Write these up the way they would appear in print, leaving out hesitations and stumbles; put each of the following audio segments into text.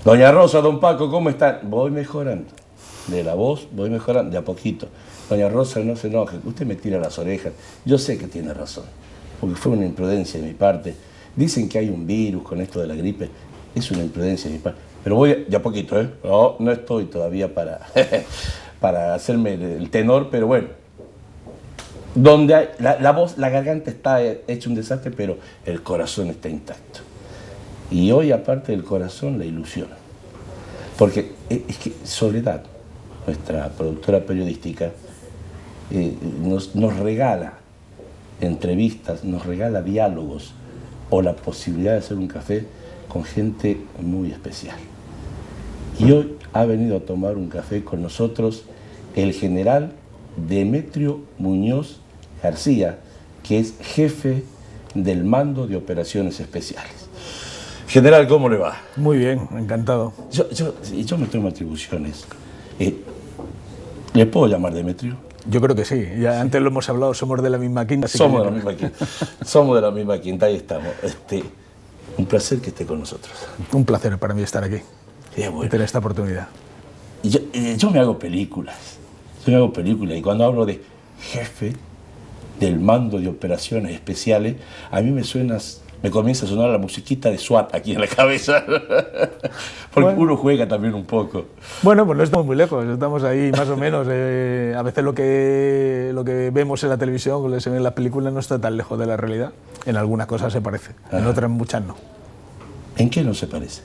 Doña Rosa, don Paco, ¿cómo están? Voy mejorando. De la voz voy mejorando, de a poquito. Doña Rosa, no se enoje, usted me tira las orejas. Yo sé que tiene razón, porque fue una imprudencia de mi parte. Dicen que hay un virus con esto de la gripe. Es una imprudencia de mi parte. Pero voy de a poquito, ¿eh? No estoy todavía para, para hacerme el tenor, pero bueno. Donde hay, la voz, la garganta está hecha un desastre, pero el corazón está intacto. Y hoy, aparte del corazón, la ilusión. Porque es que Soledad, nuestra productora periodística, nos regala entrevistas, nos regala diálogos o la posibilidad de hacer un café con gente muy especial. Y hoy ha venido a tomar un café con nosotros el general Demetrio Muñoz García, que es jefe del Mando de Operaciones Especiales. General, ¿cómo le va? Muy bien, encantado. Yo me tomo atribuciones. ¿Le puedo llamar Demetrio? Yo creo que sí, ya antes lo hemos hablado, somos de la misma quinta. Somos de la misma quinta. Somos de la misma quinta, ahí estamos. Un placer que esté con nosotros. Un placer para mí estar aquí bueno. y tener esta oportunidad. Yo me hago películas. Y cuando hablo de jefe del Mando de Operaciones Especiales, a mí me comienza a sonar la musiquita de SWAT aquí en la cabeza, porque uno juega también un poco. Bueno, pues no estamos muy lejos, estamos ahí más o menos. A veces lo que vemos en la televisión, lo que se ve en las películas, no está tan lejos de la realidad. En algunas cosas se parece, en otras muchas no. ¿En qué no se parece?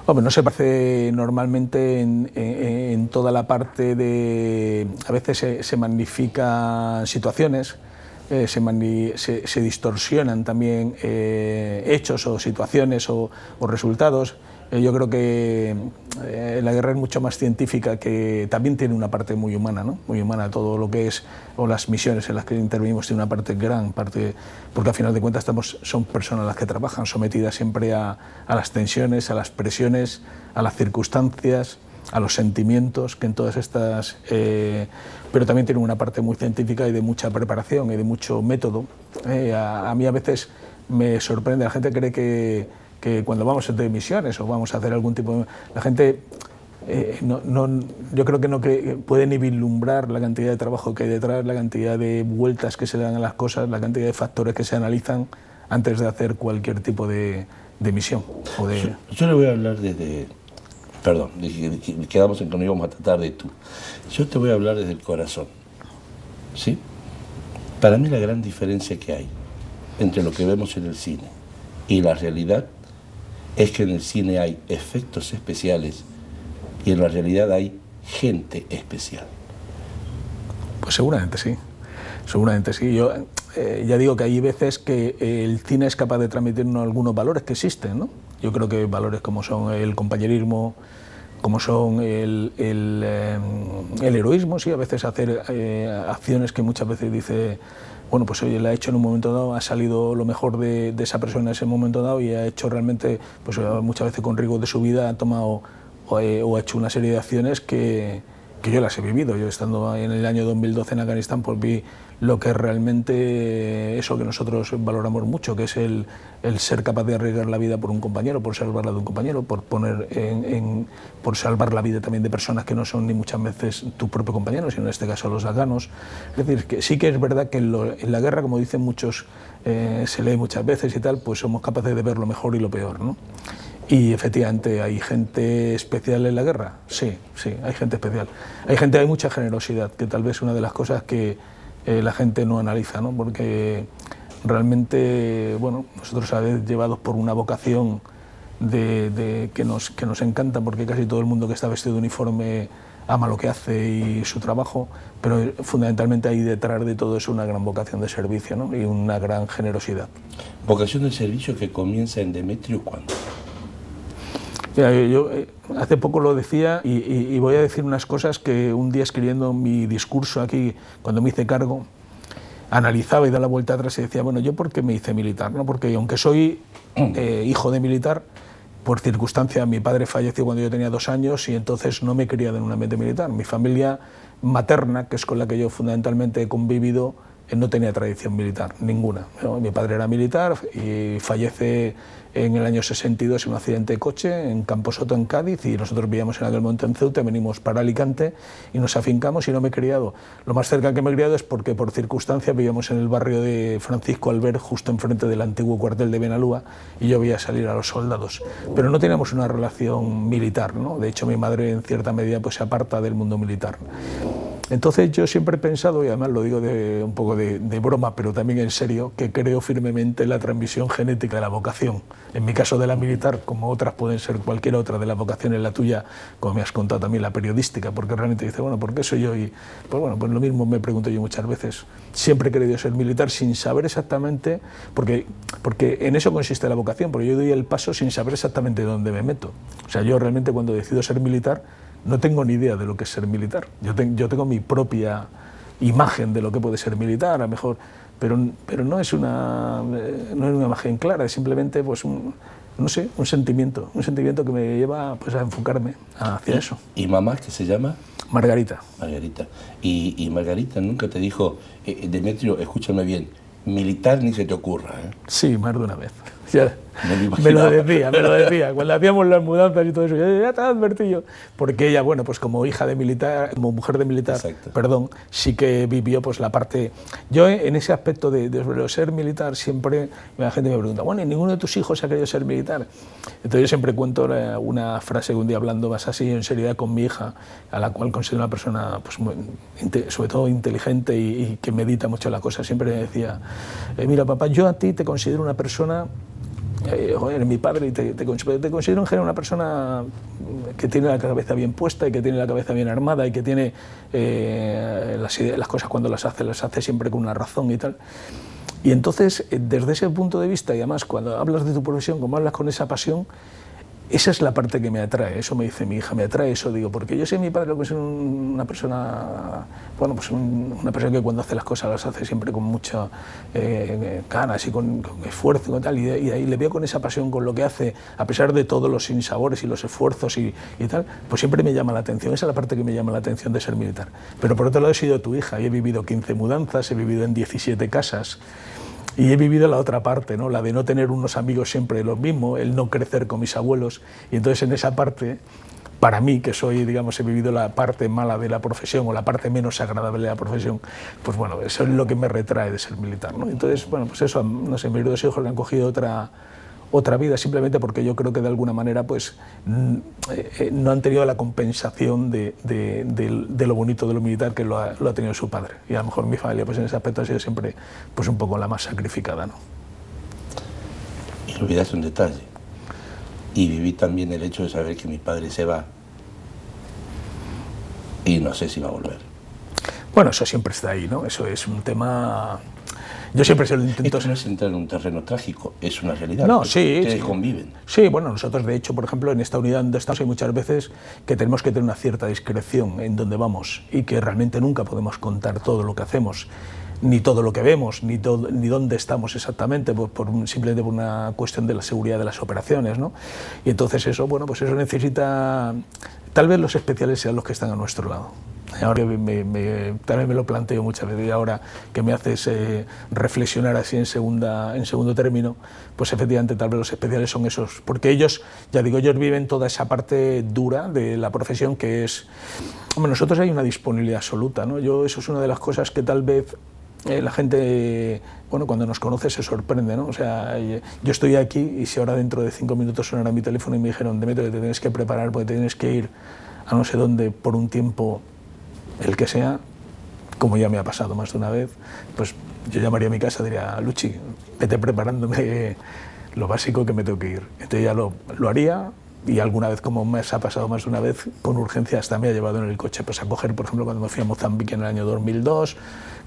Hombre, no se parece normalmente en toda la parte de... A veces se magnifican situaciones, se distorsionan también hechos o situaciones o resultados. Yo creo que la guerra es mucho más científica, que también tiene una parte muy humana, ¿no? Muy humana, todo lo que es, o las misiones en las que intervenimos tiene una parte, gran parte, porque al final de cuentas son personas las que trabajan, sometidas siempre a las tensiones, a las presiones, a las circunstancias, a los sentimientos, que en todas estas... pero también tiene una parte muy científica y de mucha preparación y de mucho método. A mí a veces me sorprende, la gente cree que cuando vamos a hacer misiones o vamos a hacer algún tipo de... La gente, yo creo que no puede ni vislumbrar la cantidad de trabajo que hay detrás, la cantidad de vueltas que se dan a las cosas, la cantidad de factores que se analizan antes de hacer cualquier tipo de misión. Yo le voy a hablar desde... Perdón, quedamos en que no íbamos a tratar de tú. Yo te voy a hablar desde el corazón, ¿sí? Para mí la gran diferencia que hay entre lo que vemos en el cine y la realidad es que en el cine hay efectos especiales y en la realidad hay gente especial. Pues seguramente sí, seguramente sí. Yo ya digo que hay veces que el cine es capaz de transmitirnos algunos valores que existen, ¿no? Yo creo que valores como son el compañerismo, como son el heroísmo, sí, a veces hacer acciones que muchas veces dice, bueno, pues oye, la ha hecho en un momento dado, ha salido lo mejor de esa persona en ese momento dado y ha hecho realmente, pues muchas veces con riesgo de su vida, ha tomado o ha hecho una serie de acciones que yo las he vivido. Yo estando en el año 2012 en Afganistán, pues vi lo que es realmente eso que nosotros valoramos mucho, que es el ser capaz de arriesgar la vida por un compañero, por salvar la de un compañero, por por salvar la vida también de personas que no son ni muchas veces tu propio compañero, sino en este caso los afganos. Es decir, que sí que es verdad que en la guerra, como dicen muchos, se lee muchas veces y tal, pues somos capaces de ver lo mejor y lo peor, ¿no? Y efectivamente, ¿hay gente especial en la guerra? Sí, hay gente especial. Hay mucha generosidad, que tal vez es una de las cosas que la gente no analiza, ¿no? Porque realmente, bueno, nosotros a veces llevados por una vocación que nos encanta, porque casi todo el mundo que está vestido de uniforme ama lo que hace y su trabajo, pero fundamentalmente hay detrás de todo eso una gran vocación de servicio, ¿no? Y una gran generosidad. ¿Vocación de servicio que comienza en Demetrio cuándo? Yo hace poco lo decía y voy a decir unas cosas que un día escribiendo mi discurso aquí, cuando me hice cargo, analizaba y daba la vuelta atrás y decía, bueno, ¿yo por qué me hice militar? ¿No? Porque aunque soy hijo de militar, por circunstancia mi padre falleció cuando yo tenía 2 años y entonces no me he criado en un ambiente militar. Mi familia materna, que es con la que yo fundamentalmente he convivido, no tenía tradición militar, ninguna, ¿no? Mi padre era militar y fallece en el año 62 en un accidente de coche en Camposoto, en Cádiz, y nosotros vivíamos en aquel momento en Ceuta, venimos para Alicante y nos afincamos, y no me he criado. Lo más cerca que me he criado es porque por circunstancias vivíamos en el barrio de Francisco Alber, justo enfrente del antiguo cuartel de Benalúa, y yo veía salir a los soldados. Pero no teníamos una relación militar, ¿no? De hecho, mi madre en cierta medida pues, se aparta del mundo militar. Entonces yo siempre he pensado, y además lo digo un poco de broma, pero también en serio, que creo firmemente en la transmisión genética de la vocación. En mi caso de la militar, como otras pueden ser cualquier otra de las vocaciones, la tuya, como me has contado también, la periodística, porque realmente dice, bueno, ¿por qué soy yo? Y pues bueno, pues lo mismo me pregunto yo muchas veces. Siempre he querido ser militar sin saber exactamente, porque en eso consiste la vocación, porque yo doy el paso sin saber exactamente dónde me meto. O sea, yo realmente cuando decido ser militar, no tengo ni idea de lo que es ser militar. Yo tengo mi propia imagen de lo que puede ser militar, a lo mejor, pero no es una imagen clara, es simplemente pues no sé, un sentimiento que me lleva pues, a enfocarme hacia eso. ¿Y mamá qué se llama? Margarita. Margarita. Y Margarita nunca te dijo, Demetrio, escúchame bien, militar ni se te ocurra, ¿eh? Sí, más de una vez. Ya, me lo decía, cuando hacíamos las mudanzas y todo eso, ya te advertí yo, porque ella, bueno, pues como hija de militar, como mujer de militar, perdón, sí que vivió pues la parte, yo en ese aspecto de ser militar siempre, la gente me pregunta, bueno, ¿y ninguno de tus hijos ha querido ser militar? Entonces yo siempre cuento una frase que un día hablando más así en seriedad con mi hija, a la cual considero una persona pues sobre todo inteligente y que medita mucho la cosa, siempre me decía, mira papá, yo a ti te considero una persona, joder, mi padre, te considero en general una persona que tiene la cabeza bien puesta y que tiene la cabeza bien armada y que tiene las cosas cuando las hace siempre con una razón y tal. Y entonces, desde ese punto de vista, y además cuando hablas de tu profesión, como hablas con esa pasión, esa es la parte que me atrae, eso me dice mi hija, me atrae eso, digo, porque yo sé mi padre lo que es una persona, bueno, pues una persona que cuando hace las cosas las hace siempre con mucha ganas y con esfuerzo y con tal, y ahí le veo con esa pasión, con lo que hace, a pesar de todos los sinsabores y los esfuerzos y tal, pues siempre me llama la atención, esa es la parte que me llama la atención de ser militar. Pero por otro lado he sido tu hija y he vivido 15 mudanzas, he vivido en 17 casas, y he vivido la otra parte, ¿no? La de no tener unos amigos siempre los mismos, el no crecer con mis abuelos. Y entonces en esa parte, para mí, que soy, digamos, he vivido la parte mala de la profesión o la parte menos agradable de la profesión, pues bueno, eso es lo que me retrae de ser militar, ¿no? Entonces, bueno, pues eso, no sé, mis dos hijos le han cogido otra vida simplemente porque yo creo que de alguna manera pues no han tenido la compensación de lo bonito de lo militar que lo ha tenido su padre, y a lo mejor mi familia pues en ese aspecto ha sido siempre pues un poco la más sacrificada, ¿no? Y olvidaste un detalle, y viví también el hecho de saber que mi padre se va y no sé si va a volver. Bueno, eso siempre está ahí, ¿no? Eso es un tema. Yo siempre se lo intento. Esto no es entrar en un terreno trágico, es una realidad. No, sí. Ustedes conviven. Sí, bueno, nosotros de hecho, por ejemplo, en esta unidad donde estamos hay muchas veces que tenemos que tener una cierta discreción en donde vamos y que realmente nunca podemos contar todo lo que hacemos, ni todo lo que vemos, ni dónde estamos exactamente, simplemente por una cuestión de la seguridad de las operaciones, ¿no? Y entonces eso, bueno, pues eso necesita, tal vez los especiales sean los que están a nuestro lado. Ahora también me lo planteo muchas veces, y ahora que me haces reflexionar así en segundo término, pues efectivamente tal vez los especiales son esos, porque ellos, ya digo, ellos viven toda esa parte dura de la profesión que es, hombre, nosotros hay una disponibilidad absoluta, ¿no? Eso es una de las cosas que tal vez la gente, bueno, cuando nos conoce se sorprende, ¿no? O sea, yo estoy aquí y si ahora dentro de 5 minutos sonara mi teléfono y me dijeron, Demetrio, te tienes que preparar porque te tienes que ir a no sé dónde por un tiempo, el que sea, como ya me ha pasado más de una vez, pues yo llamaría a mi casa y diría, Luchi, vete preparándome lo básico que me tengo que ir. Entonces ya lo haría, y alguna vez, como me ha pasado más de una vez, con urgencia hasta me ha llevado en el coche pues, a coger, por ejemplo, cuando me fui a Mozambique en el año 2002,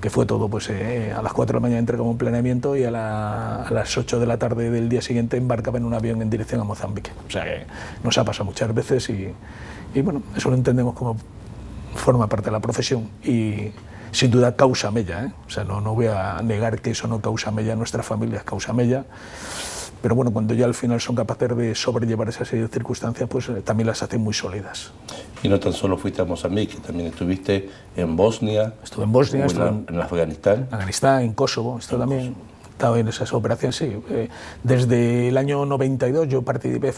que fue todo pues, a las 4 de la mañana entré como en planeamiento y a las 8 de la tarde del día siguiente embarcaba en un avión en dirección a Mozambique. O sea que nos ha pasado muchas veces y bueno, eso lo entendemos como forma parte de la profesión y sin duda causa mella, ¿eh? O sea, no voy a negar que eso no causa mella en nuestra familia, causa mella, pero bueno, cuando ya al final son capaces de sobrellevar esa serie de circunstancias, pues también las hacen muy sólidas. Y no tan solo fuiste a Mozambique, también estuviste en Bosnia. Estuve en Bosnia, estuve en Afganistán. En Kosovo, esto también. Estaba en esas operaciones, sí. Desde el año 92 yo participé,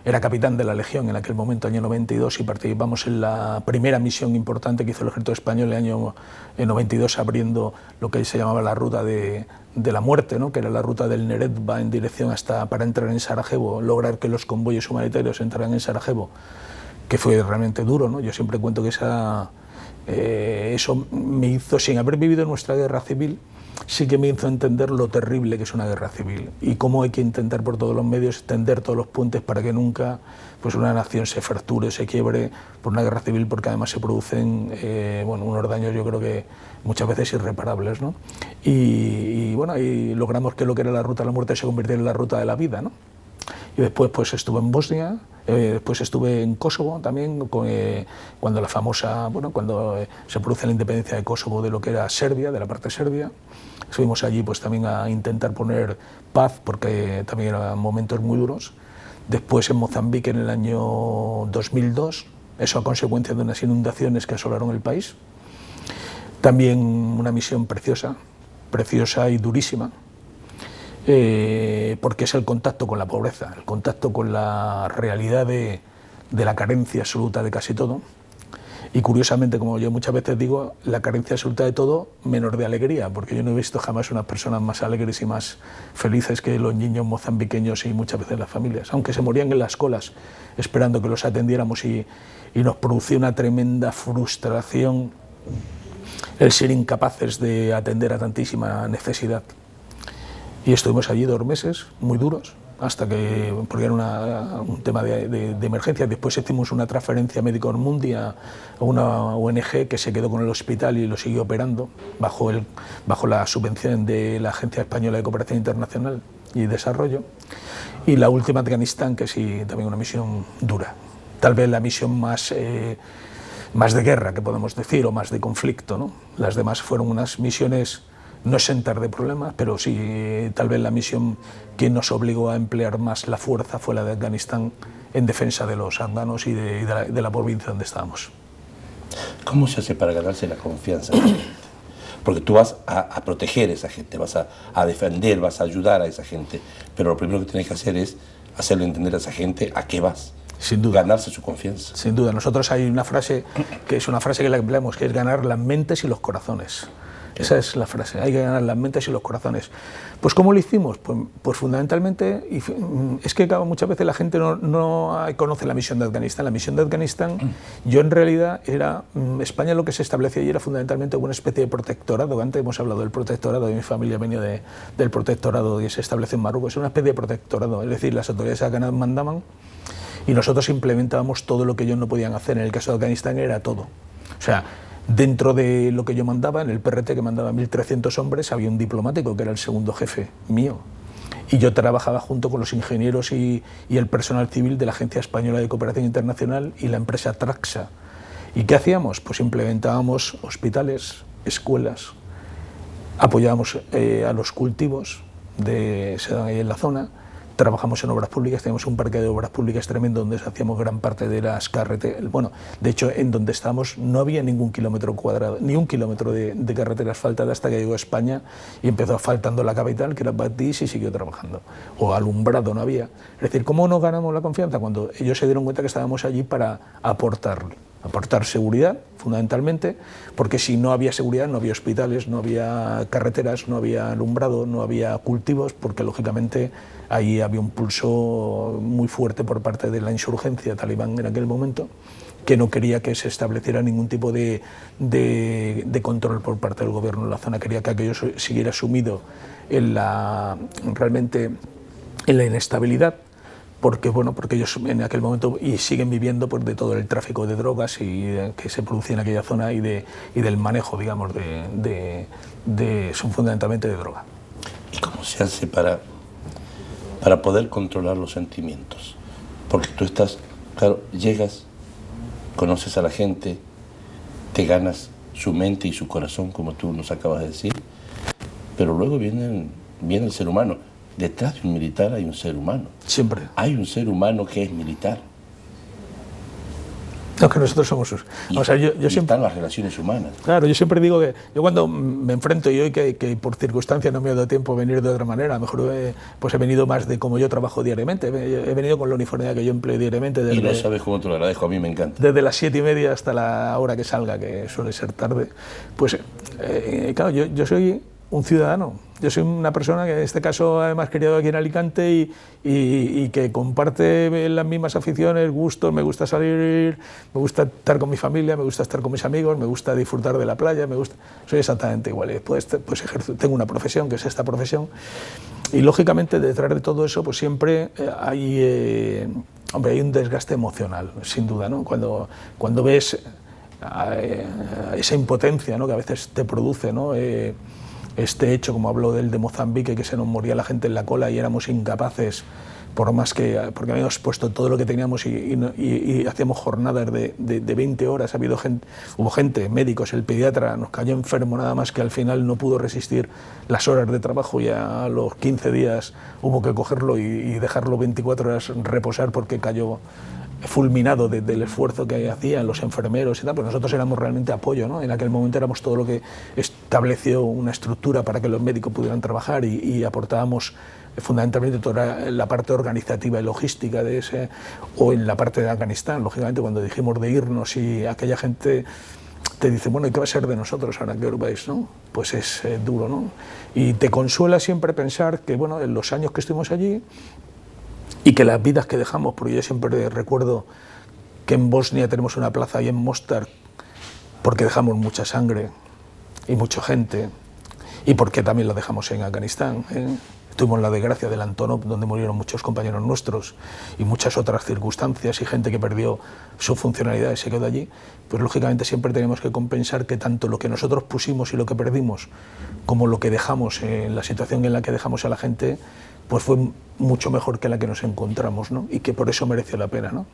era capitán de la Legión en aquel momento, año 92, y participamos en la primera misión importante que hizo el ejército español en el año 92, abriendo lo que se llamaba la ruta de la muerte, ¿no? Que era la ruta del Neretva en dirección para entrar en Sarajevo, lograr que los convoyes humanitarios entraran en Sarajevo, que fue realmente duro, ¿no? Yo siempre cuento que eso me hizo, sin haber vivido nuestra guerra civil, sí que me hizo entender lo terrible que es una guerra civil y cómo hay que intentar por todos los medios tender todos los puentes para que nunca pues una nación se fracture, se quiebre por una guerra civil, porque además se producen unos daños, yo creo que muchas veces irreparables, ¿no? Y bueno, ahí logramos que lo que era la ruta de la muerte se convirtiera en la ruta de la vida, ¿no? Y después pues estuve en Bosnia, después estuve en Kosovo también, cuando se produce la independencia de Kosovo de lo que era Serbia, de la parte serbia. Estuvimos allí pues también a intentar poner paz, porque también eran momentos muy duros. Después en Mozambique en el año 2002, eso a consecuencia de unas inundaciones que asolaron el país. También una misión preciosa y durísima, porque es el contacto con la pobreza, el contacto con la realidad de la carencia absoluta de casi todo. Y curiosamente, como yo muchas veces digo, la carencia absoluta de todo menos de alegría, porque yo no he visto jamás unas personas más alegres y más felices que los niños mozambiqueños y muchas veces las familias, aunque se morían en las colas esperando que los atendiéramos, y nos producía una tremenda frustración el ser incapaces de atender a tantísima necesidad. Y estuvimos allí 2 meses muy duros, porque era un tema de emergencia. Después hicimos una transferencia Médicos Mundi a una ONG que se quedó con el hospital y lo siguió operando bajo la subvención de la Agencia Española de Cooperación Internacional y Desarrollo. Y la última, Afganistán, que sí, también una misión dura. Tal vez la misión más de guerra, que podemos decir, o más de conflicto, ¿no? Las demás fueron unas misiones no exentar de problemas, pero sí, tal vez la misión que nos obligó a emplear más la fuerza fue la de Afganistán, en defensa de los afganos y de la provincia donde estábamos. ¿Cómo se hace para ganarse la confianza de la gente? Porque tú vas a proteger a esa gente, vas a defender, vas a ayudar a esa gente, pero lo primero que tienes que hacer es hacerle entender a esa gente a qué vas. Sin duda. Ganarse su confianza. Sin duda. Nosotros hay una frase que es una frase que la empleamos, que es ganar las mentes y los corazones. Esa es la frase, hay que ganar las mentes y los corazones. Pues ¿cómo lo hicimos? Pues fundamentalmente, es que muchas veces la gente no conoce la misión de Afganistán. La misión de Afganistán, yo en realidad España lo que se establecía allí era fundamentalmente una especie de protectorado. Antes hemos hablado del protectorado, y mi familia venía del protectorado que se estableció en Marruecos. Es una especie de protectorado, es decir, las autoridades afganas mandaban y nosotros implementábamos todo lo que ellos no podían hacer. En el caso de Afganistán era todo. O sea, dentro de lo que yo mandaba, en el PRT, que mandaba 1.300 hombres, había un diplomático que era el segundo jefe mío. Y yo trabajaba junto con los ingenieros y el personal civil de la Agencia Española de Cooperación Internacional y la empresa Traxa. ¿Y qué hacíamos? Pues implementábamos hospitales, escuelas, apoyábamos a los cultivos que se dan ahí en la zona. Trabajamos en obras públicas, teníamos un parque de obras públicas tremendo donde hacíamos gran parte de las carreteras. Bueno, de hecho, en donde estábamos no había ningún kilómetro cuadrado, ni un kilómetro de carretera asfaltada hasta que llegó a España y empezó asfaltando la capital, que era Badis, y siguió trabajando. O alumbrado no había. Es decir, ¿cómo nos ganamos la confianza? Cuando ellos se dieron cuenta que estábamos allí para aportar seguridad, fundamentalmente, porque si no había seguridad no había hospitales, no había carreteras, no había alumbrado, no había cultivos, porque lógicamente ahí había un pulso muy fuerte por parte de la insurgencia talibán en aquel momento, que no quería que se estableciera ningún tipo de control por parte del gobierno de la zona, quería que aquello siguiera sumido realmente en la inestabilidad, porque ellos en aquel momento siguen viviendo pues, de todo el tráfico de drogas que se producía en aquella zona y del manejo, digamos, son fundamentalmente de droga. ¿Y cómo se hace para poder controlar los sentimientos? Porque tú llegas, conoces a la gente, te ganas su mente y su corazón, como tú nos acabas de decir, pero luego viene el ser humano. detrás de un militar hay un ser humano. Siempre. Hay un ser humano que es militar. No, que nosotros somos... O sea, yo siempre... están las relaciones humanas. Claro, yo siempre digo que yo cuando me enfrento, y hoy que por circunstancias no me ha dado tiempo a venir de otra manera, a lo mejor pues he venido más de como yo trabajo diariamente, he venido con la uniformidad que yo empleo diariamente. Y no sabes cómo te lo agradezco, a mí me encanta. Desde las 7:30 hasta la hora que salga, que suele ser tarde. Pues claro, yo soy un ciudadano. Yo soy una persona que en este caso además criado aquí en Alicante y que comparte las mismas aficiones, gustos, me gusta salir, me gusta estar con mi familia, me gusta estar con mis amigos, me gusta disfrutar de la playa, soy exactamente igual. Pues tengo una profesión, que es esta profesión, y lógicamente detrás de todo eso pues siempre hay un desgaste emocional, sin duda, ¿no? Cuando ves esa impotencia, ¿no?, que a veces te produce, ¿no?, este hecho, como hablo del de Mozambique, que se nos moría la gente en la cola y éramos incapaces, porque habíamos puesto todo lo que teníamos y hacíamos jornadas de 20 horas. Hubo gente, médicos, el pediatra nos cayó enfermo nada más que al final no pudo resistir las horas de trabajo y a los 15 días hubo que cogerlo y dejarlo 24 horas reposar porque cayó fulminado del esfuerzo que hacían los enfermeros y tal. Pues nosotros éramos realmente apoyo, ¿no? En aquel momento éramos todo lo que estableció una estructura para que los médicos pudieran trabajar y aportábamos fundamentalmente toda la parte organizativa y logística de ese, o en la parte de Afganistán, lógicamente, cuando dijimos de irnos y aquella gente te dice, bueno, ¿y qué va a ser de nosotros ahora que os vais, no? Pues es duro, ¿no? Y te consuela siempre pensar que, bueno, en los años que estuvimos allí y que las vidas que dejamos, porque yo siempre recuerdo que en Bosnia tenemos una plaza y en Mostar porque dejamos mucha sangre y mucha gente, y porque también la dejamos en Afganistán, ¿eh? Tuvimos la desgracia del Antonov, donde murieron muchos compañeros nuestros y muchas otras circunstancias y gente que perdió su funcionalidad y se quedó allí. Pues lógicamente siempre tenemos que compensar que tanto lo que nosotros pusimos y lo que perdimos, como lo que dejamos, en la situación en la que dejamos a la gente, pues fue mucho mejor que la que nos encontramos, ¿no? Y que por eso mereció la pena, ¿no?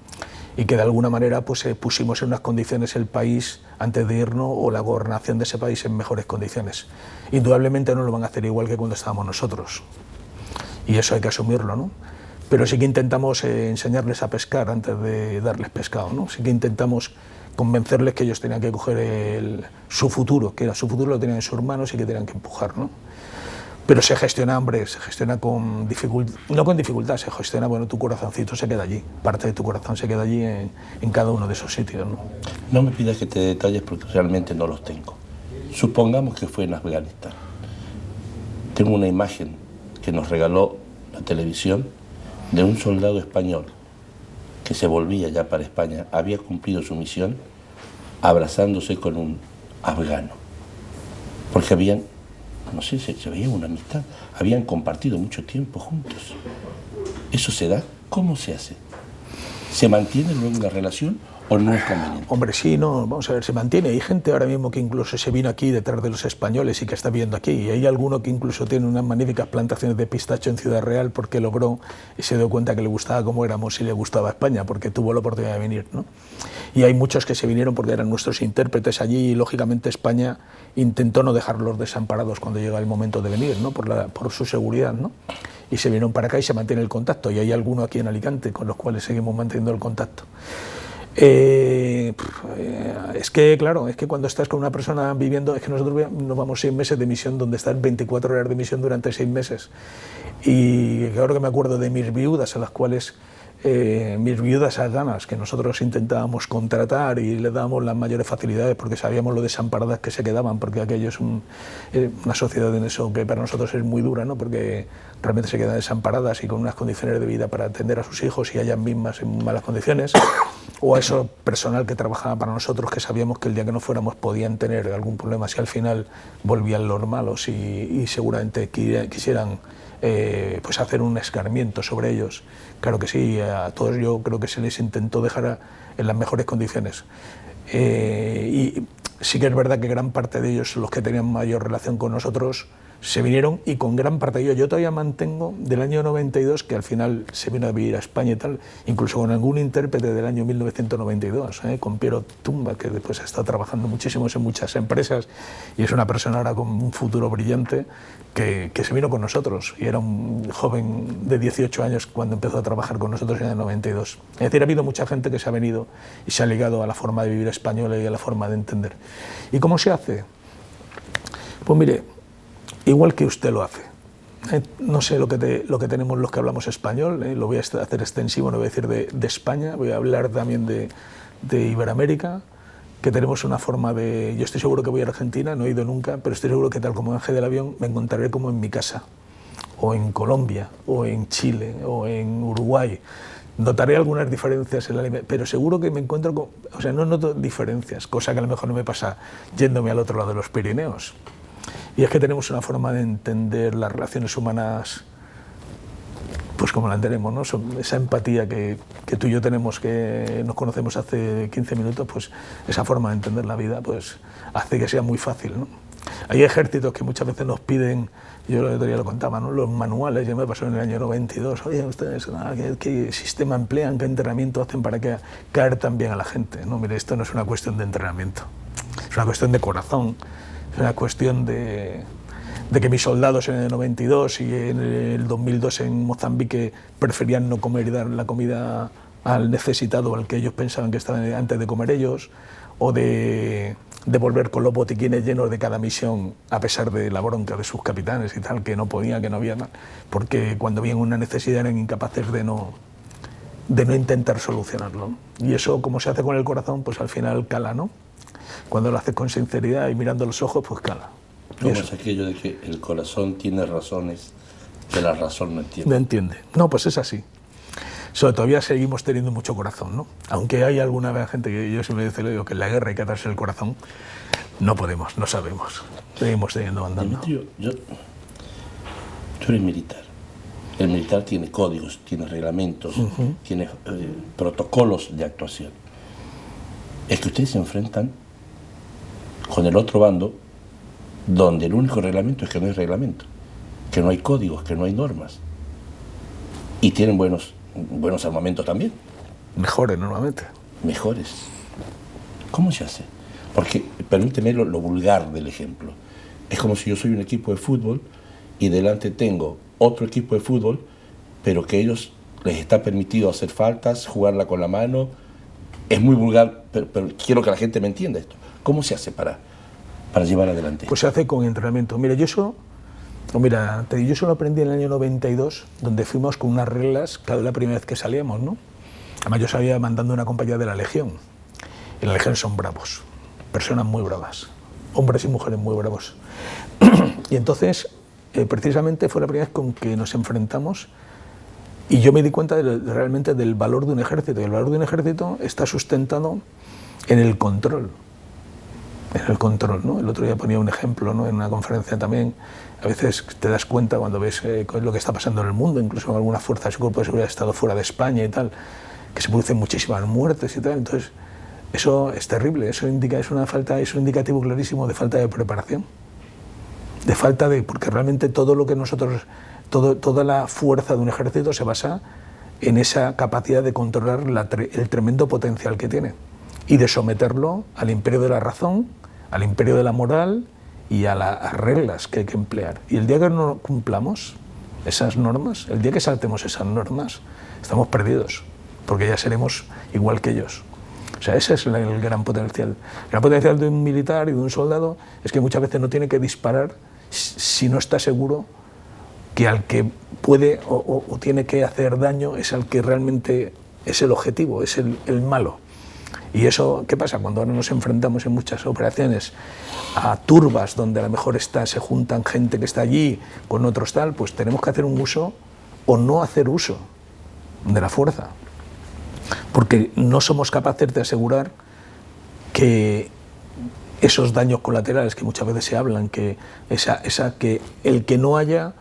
Y que de alguna manera pues pusimos en unas condiciones el país antes de irnos, o la gobernación de ese país en mejores condiciones. Indudablemente no lo van a hacer igual que cuando estábamos nosotros, y eso hay que asumirlo, ¿no? Pero sí que intentamos enseñarles a pescar antes de darles pescado, ¿no? Sí que intentamos convencerles que ellos tenían que coger su futuro, que su futuro lo tenían en sus manos y que tenían que empujar, ¿no? Pero se gestiona, hombre, se gestiona con dificultad, no con dificultad, se gestiona, bueno, tu corazoncito se queda allí, parte de tu corazón se queda allí en cada uno de esos sitios, ¿no? No me pidas que te detalles porque realmente no los tengo. Supongamos que fue en Afganistán. Tengo una imagen que nos regaló la televisión de un soldado español que se volvía ya para España, había cumplido su misión abrazándose con un afgano, porque habían, no sé, se veía una amistad, habían compartido mucho tiempo juntos. ¿Eso se da? ¿Cómo se hace? ¿Se mantiene luego la relación o no es conveniente? Hombre, sí, no, vamos a ver, se mantiene. Hay gente ahora mismo que incluso se vino aquí detrás de los españoles y que está viviendo aquí. Y hay alguno que incluso tiene unas magníficas plantaciones de pistacho en Ciudad Real porque logró y se dio cuenta que le gustaba cómo éramos y le gustaba España, porque tuvo la oportunidad de venir, ¿no? Y hay muchos que se vinieron porque eran nuestros intérpretes allí y lógicamente España intentó no dejarlos desamparados cuando llega el momento de venir, ¿no? Por su seguridad, ¿no? Y se vinieron para acá y se mantiene el contacto. Y hay alguno aquí en Alicante con los cuales seguimos manteniendo el contacto. Es que, claro, es que cuando estás con una persona viviendo, es que nosotros nos vamos 6 meses de misión, donde estás 24 horas de misión durante 6 meses. Y claro que me acuerdo de mis viudas, a las cuales, mis viudas afganas, que nosotros intentábamos contratar y les dábamos las mayores facilidades porque sabíamos lo desamparadas que se quedaban, porque aquello es una sociedad en eso que para nosotros es muy dura, ¿no? Porque realmente se quedan desamparadas y con unas condiciones de vida para atender a sus hijos y ellas mismas en malas condiciones, o a eso personal que trabajaba para nosotros, que sabíamos que el día que no fuéramos podían tener algún problema si al final volvían los malos y seguramente quisieran pues hacer un escarmiento sobre ellos. Claro que sí, a todos yo creo que se les intentó dejar en las mejores condiciones. Y sí que es verdad que gran parte de ellos, los que tenían mayor relación con nosotros, se vinieron y con gran parte de ellos, yo todavía mantengo del año 92, que al final se vino a vivir a España y tal, incluso con algún intérprete del año 1992, con Piero Tumba, que después ha estado trabajando muchísimo en muchas empresas y es una persona ahora con un futuro brillante que se vino con nosotros y era un joven de 18 años cuando empezó a trabajar con nosotros en el 92. Es decir, ha habido mucha gente que se ha venido y se ha ligado a la forma de vivir española y a la forma de entender. ¿Y cómo se hace? Pues mire, igual que usted lo hace. No sé lo que tenemos los que hablamos español, lo voy a hacer extensivo, no voy a decir de España, voy a hablar también de Iberoamérica, que tenemos una forma de... Yo estoy seguro que voy a Argentina, no he ido nunca, pero estoy seguro que tal como bajé del avión me encontraré como en mi casa, o en Colombia, o en Chile, o en Uruguay. Notaré algunas diferencias en la alimentación, pero seguro que me encuentro con... O sea, no noto diferencias, cosa que a lo mejor no me pasa yéndome al otro lado de los Pirineos. Y es que tenemos una forma de entender las relaciones humanas, pues como la tenemos, ¿no? Esa empatía que tú y yo tenemos, que nos conocemos hace 15 minutos, pues esa forma de entender la vida pues hace que sea muy fácil, ¿no? Hay ejércitos que muchas veces nos piden, yo el otro día lo contaba, ¿no? Los manuales, ya me pasó en el año 92, oye, ustedes, ¿qué sistema emplean, qué entrenamiento hacen para caer tan bien a la gente? No, mire, esto no es una cuestión de entrenamiento, es una cuestión de corazón. Es una cuestión de que mis soldados en el 92 y en el 2002 en Mozambique preferían no comer y dar la comida al necesitado, al que ellos pensaban que estaban antes de comer ellos, o de volver con los botiquines llenos de cada misión a pesar de la bronca de sus capitanes y tal, que no podían, que no había nada, porque cuando había una necesidad eran incapaces de no intentar solucionarlo. Y eso, como se hace con el corazón, pues al final cala, ¿no? Cuando lo haces con sinceridad y mirando los ojos, pues cala. ¿Cómo es aquello de que el corazón tiene razones que la razón no entiende? No entiende. No, pues es así. Todavía seguimos teniendo mucho corazón, ¿no? Aunque hay alguna gente que yo siempre digo que en la guerra hay que atarse el corazón, no podemos, no sabemos. Seguimos teniendo andando. Tú eres militar. El militar tiene códigos, tiene reglamentos, tiene protocolos de actuación. Es que ustedes se enfrentan con el otro bando, donde el único reglamento es que no hay reglamento, que no hay códigos, que no hay normas. Y tienen buenos armamentos también. Mejores, normalmente. Mejores. ¿Cómo se hace? Porque, permíteme lo vulgar del ejemplo. Es como si yo soy un equipo de fútbol y delante tengo otro equipo de fútbol, pero que a ellos les está permitido hacer faltas, jugarla con la mano. Es muy vulgar, pero quiero que la gente me entienda esto. ¿Cómo se hace para llevar adelante? Pues se hace con entrenamiento. Mira, yo eso lo aprendí en el año 92, donde fuimos con unas reglas, cada la primera vez que salíamos, ¿no? Además yo salía mandando una compañía de la Legión. Y la Legión son bravos, personas muy bravas, hombres y mujeres muy bravos. Y entonces, precisamente fue la primera vez con que nos enfrentamos y yo me di cuenta realmente del valor de un ejército. Y el valor de un ejército está sustentado en el control. En el control, ¿no? El otro día ponía un ejemplo, ¿no? En una conferencia también. A veces te das cuenta cuando ves lo que está pasando en el mundo, incluso en algunas fuerzas de cuerpo de seguridad de Estado fuera de España y tal, que se producen muchísimas muertes y tal. Entonces, eso es terrible, es un indicativo clarísimo de falta de preparación. Porque realmente todo lo que toda la fuerza de un ejército se basa en esa capacidad de controlar el tremendo potencial que tiene y de someterlo al imperio de la razón, al imperio de la moral y a las reglas que hay que emplear. Y el día que no cumplamos esas normas, el día que saltemos esas normas, estamos perdidos, porque ya seremos igual que ellos. O sea, ese es el gran potencial. El gran potencial de un militar y de un soldado es que muchas veces no tiene que disparar si no está seguro que al que puede o tiene que hacer daño es al que realmente es el objetivo, es el malo. Y eso, ¿qué pasa? Cuando ahora nos enfrentamos en muchas operaciones a turbas donde a lo mejor se juntan gente que está allí con otros tal, pues tenemos que hacer un uso o no hacer uso de la fuerza. Porque no somos capaces de asegurar que esos daños colaterales que muchas veces se hablan, que el que no haya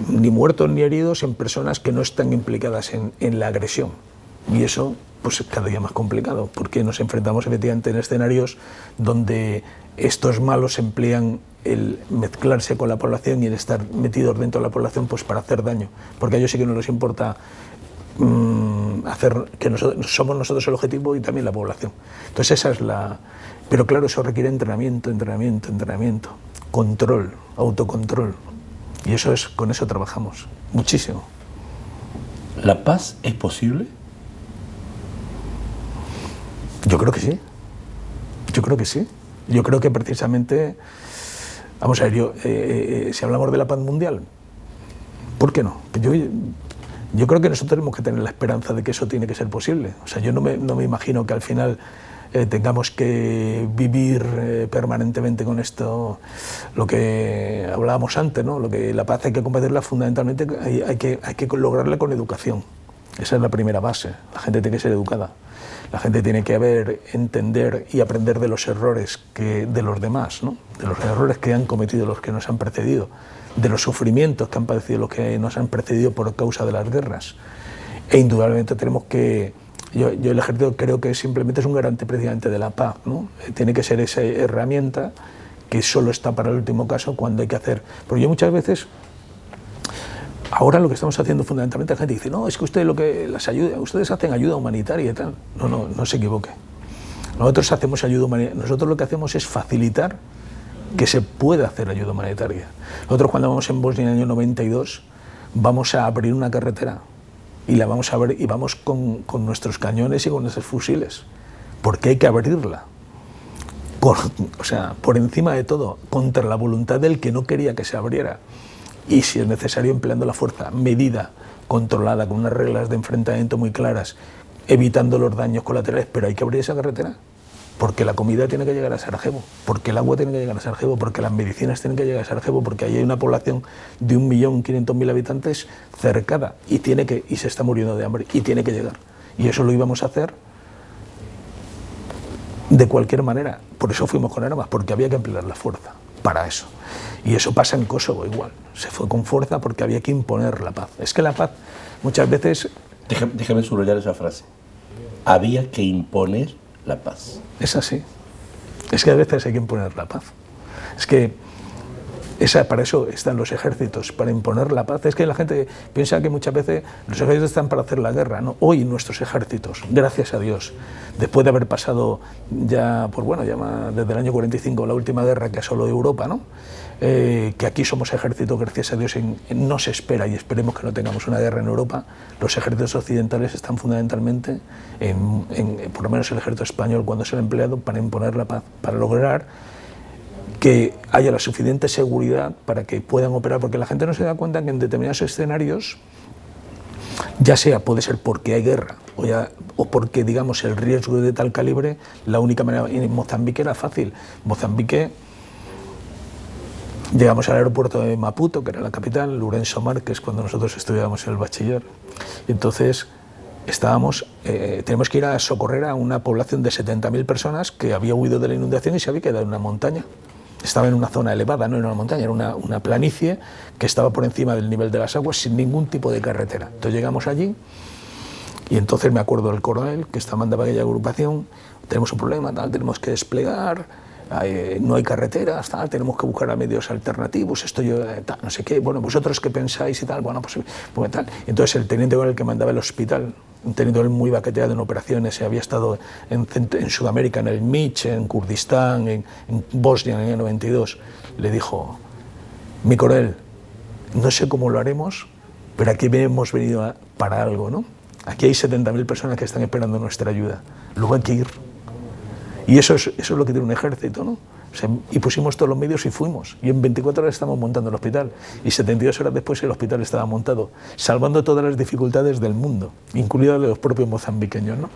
ni muertos ni heridos en personas que no están implicadas en la agresión. Y eso pues cada día más complicado, porque nos enfrentamos efectivamente en escenarios donde estos malos emplean el mezclarse con la población y el estar metidos dentro de la población pues para hacer daño, porque a ellos sí que no les importa hacer que somos nosotros el objetivo y también la población. Entonces esa es la... Pero claro, eso requiere entrenamiento, control, autocontrol, y eso es, con eso trabajamos muchísimo. ¿La paz es posible? Yo creo que sí. Yo creo que sí. Yo creo que precisamente, vamos a ver, si hablamos de la paz mundial, ¿por qué no? Yo creo que nosotros tenemos que tener la esperanza de que eso tiene que ser posible. O sea, yo no me imagino que al final tengamos que vivir permanentemente con esto, lo que hablábamos antes, ¿no? La paz hay que combatirla fundamentalmente, hay que lograrla con educación. Esa es la primera base. La gente tiene que ser educada. La gente tiene que entender y aprender de los errores de los demás, ¿no? De los errores que han cometido los que nos han precedido, de los sufrimientos que han padecido los que nos han precedido por causa de las guerras. E indudablemente tenemos que... Yo el ejército creo que simplemente es un garante precisamente de la paz, ¿no? Tiene que ser esa herramienta que solo está para el último caso cuando hay que hacer... Porque yo muchas veces... Ahora lo que estamos haciendo fundamentalmente, la gente dice, no, es que ustedes hacen ayuda humanitaria y tal. No se equivoque. Nosotros hacemos ayuda humanitaria. Nosotros lo que hacemos es facilitar que se pueda hacer ayuda humanitaria. Nosotros cuando vamos en Bosnia en el año 92, vamos a abrir una carretera y la vamos a abrir y vamos con nuestros cañones y con nuestros fusiles, porque hay que abrirla. O sea, por encima de todo, contra la voluntad del que no quería que se abriera. Y si es necesario empleando la fuerza medida, controlada, con unas reglas de enfrentamiento muy claras, evitando los daños colaterales, pero hay que abrir esa carretera, porque la comida tiene que llegar a Sarajevo, porque el agua tiene que llegar a Sarajevo, porque las medicinas tienen que llegar a Sarajevo, porque ahí hay una población de 1.500.000 habitantes cercada y se está muriendo de hambre y tiene que llegar. Y eso lo íbamos a hacer de cualquier manera. Por eso fuimos con armas, porque había que emplear la fuerza para eso. Y eso pasa en Kosovo igual. Se fue con fuerza porque había que imponer la paz. Es que la paz muchas veces... Déjame subrayar esa frase. Había que imponer la paz. Es así. Es que a veces hay que imponer la paz. Es que para eso están los ejércitos, para imponer la paz. Es que la gente piensa que muchas veces los ejércitos están para hacer la guerra, ¿no? Hoy nuestros ejércitos, gracias a Dios, después de haber pasado ya, pues bueno, ya desde el año 45, la última guerra que asoló Europa, ¿no? Que aquí somos ejércitos, gracias a Dios, no se espera y esperemos que no tengamos una guerra en Europa. Los ejércitos occidentales están fundamentalmente, por lo menos el ejército español, cuando se ha empleado para imponer la paz, para lograr que haya la suficiente seguridad para que puedan operar, porque la gente no se da cuenta que en determinados escenarios, ya sea puede ser porque hay guerra o porque, digamos, el riesgo es de tal calibre, la única manera. En Mozambique era fácil. Mozambique, llegamos al aeropuerto de Maputo, que era la capital, Lourenço Marques, cuando nosotros estudiábamos en el bachiller. Entonces tenemos que ir a socorrer a una población de 70.000 personas que había huido de la inundación y se había quedado en una montaña. Estaba en una zona elevada, no era una montaña, era una planicie que estaba por encima del nivel de las aguas sin ningún tipo de carretera. Entonces llegamos allí y entonces me acuerdo del coronel que mandaba aquella agrupación, tenemos un problema, tal, tenemos que desplegar, no hay carreteras, tal, tenemos que buscar a medios alternativos, tal, no sé qué, bueno, vosotros qué pensáis y tal, bueno, pues tal. Entonces el teniente con el que mandaba el hospital, un teniente muy baqueteado en operaciones, había estado en Sudamérica, en el Mich, en Kurdistán, en Bosnia en el año 92, le dijo: mi coronel, no sé cómo lo haremos, pero aquí hemos venido para algo, ¿no? Aquí hay 70.000 personas que están esperando nuestra ayuda, luego hay que ir. Y eso es lo que tiene un ejército, ¿no? O sea, y pusimos todos los medios y fuimos. Y en 24 horas estamos montando el hospital. Y 72 horas después el hospital estaba montado, salvando todas las dificultades del mundo, incluidas de los propios mozambiqueños, ¿no?